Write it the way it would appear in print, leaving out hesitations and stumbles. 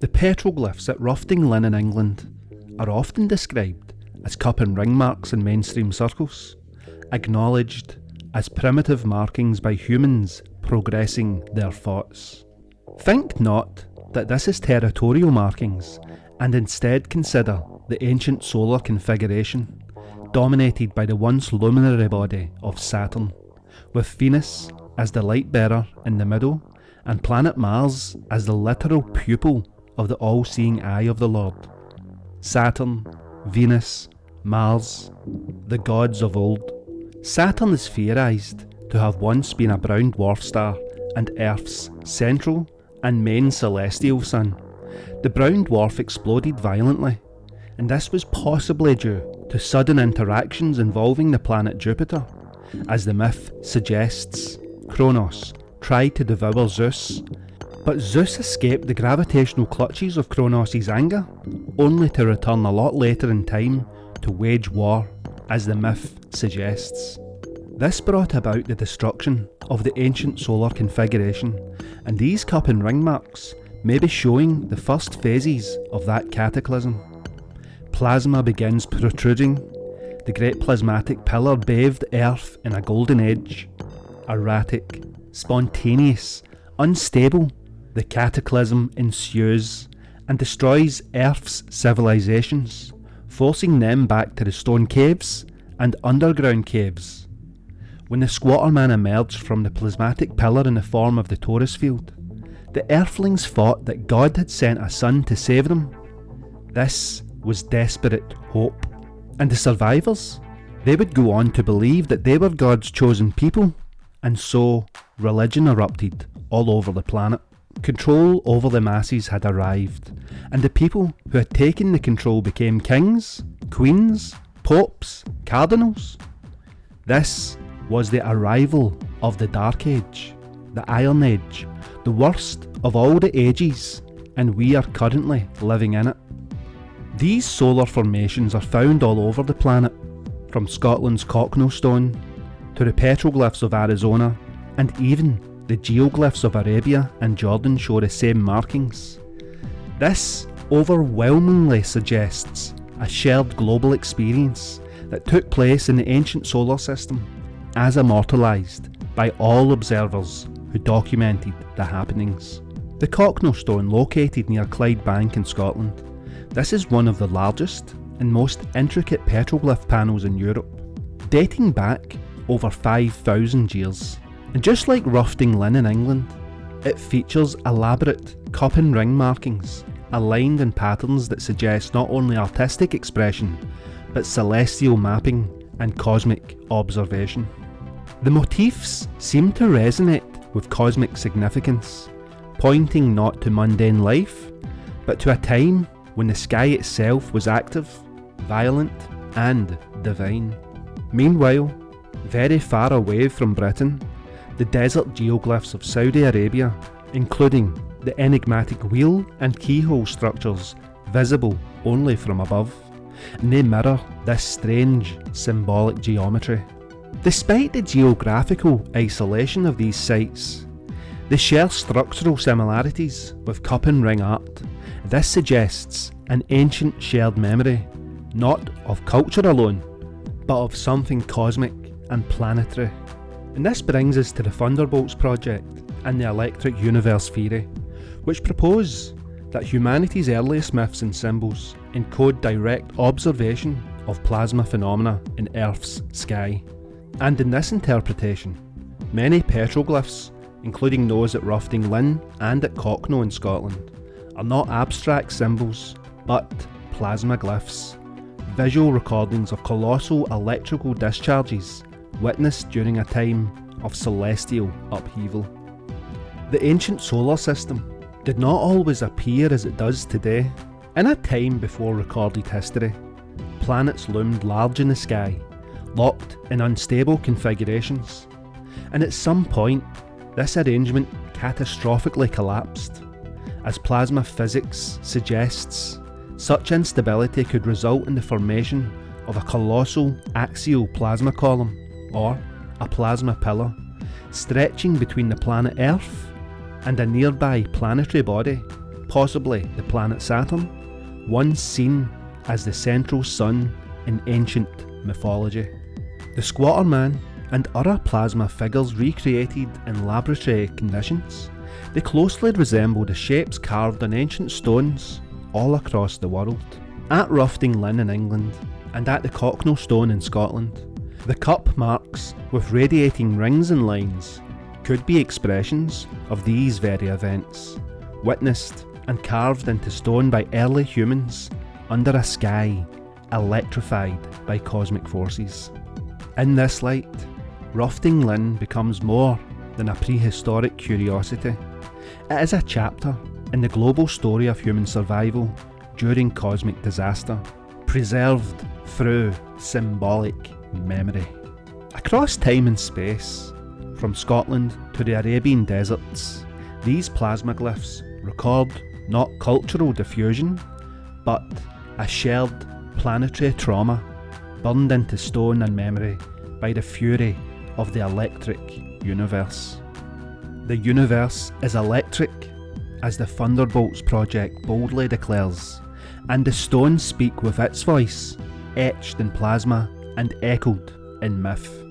The petroglyphs at Roughting Linn in England are often described as cup and ring marks in mainstream circles, acknowledged as primitive markings by humans progressing their thoughts. Think not that this is territorial markings, and instead consider the ancient solar configuration, dominated by the once luminary body of Saturn, with Venus as the light bearer in the middle, and planet Mars as the literal pupil of the all-seeing eye of the Lord. Saturn, Venus, Mars, the gods of old. Saturn is theorised to have once been a brown dwarf star and Earth's central and main celestial sun. The brown dwarf exploded violently, and this was possibly due to sudden interactions involving the planet Jupiter. As the myth suggests, Kronos tried to devour Zeus, but Zeus escaped the gravitational clutches of Kronos' anger, only to return a lot later in time to wage war, as the myth suggests. This brought about the destruction of the ancient solar configuration, and these cup and ring marks may be showing the first phases of that cataclysm. Plasma begins protruding, the great plasmatic pillar bathed Earth in a golden age. Erratic, spontaneous, unstable, the cataclysm ensues and destroys Earth's civilizations, forcing them back to the stone caves and underground caves. When the squatter man emerged from the plasmatic pillar in the form of the Taurus Field, the Earthlings thought that God had sent a son to save them. This was desperate hope. And the survivors? They would go on to believe that they were God's chosen people, and so religion erupted all over the planet. Control over the masses had arrived, and the people who had taken the control became kings, queens, popes, cardinals. This was the arrival of the Dark Age, the Iron Age, the worst of all the ages, and we are currently living in it. These solar formations are found all over the planet, from Scotland's Cockno Stone to the petroglyphs of Arizona, and even the geoglyphs of Arabia and Jordan show the same markings. This overwhelmingly suggests a shared global experience that took place in the ancient solar system, as immortalised by all observers who documented the happenings. The Cockno Stone, located near Clydebank in Scotland, this is one of the largest and most intricate petroglyph panels in Europe, dating back over 5,000 years. And just like Roughting Linn in England, it features elaborate cup and ring markings, aligned in patterns that suggest not only artistic expression, but celestial mapping and cosmic observation. The motifs seem to resonate with cosmic significance, pointing not to mundane life, but to a time when the sky itself was active, violent, and divine. Meanwhile, very far away from Britain, the desert geoglyphs of Saudi Arabia, including the enigmatic wheel and keyhole structures visible only from above, and they mirror this strange symbolic geometry. Despite the geographical isolation of these sites, they share structural similarities with cup and ring art. This suggests an ancient shared memory, not of culture alone, but of something cosmic and planetary. And this brings us to the Thunderbolts Project and the electric universe theory, which propose that humanity's earliest myths and symbols encode direct observation of plasma phenomena in Earth's sky. And in this interpretation, many petroglyphs, including those at Roughting Linn and at Cockno in Scotland, are not abstract symbols, but plasma glyphs, visual recordings of colossal electrical discharges witnessed during a time of celestial upheaval. The ancient solar system did not always appear as it does today. In a time before recorded history, planets loomed large in the sky, locked in unstable configurations, and at some point this arrangement catastrophically collapsed. As plasma physics suggests, such instability could result in the formation of a colossal axial plasma column, or a plasma pillar, stretching between the planet Earth and a nearby planetary body, possibly the planet Saturn, once seen as the central sun in ancient mythology. The Squatter Man and other plasma figures recreated in laboratory conditions, they closely resemble the shapes carved on ancient stones all across the world. At Roughting Linn in England and at the Cockno Stone in Scotland, the cup marks with radiating rings and lines could be expressions of these very events, witnessed and carved into stone by early humans under a sky electrified by cosmic forces. In this light, Roughting Linn becomes more than a prehistoric curiosity. It is a chapter in the global story of human survival during cosmic disaster, preserved through symbolic memory. Across time and space, from Scotland to the Arabian deserts, these plasma glyphs record not cultural diffusion, but a shared planetary trauma burned into stone and memory by the fury of the electric universe. The universe is electric, as the Thunderbolts Project boldly declares, and the stones speak with its voice, etched in plasma and echoed in myth.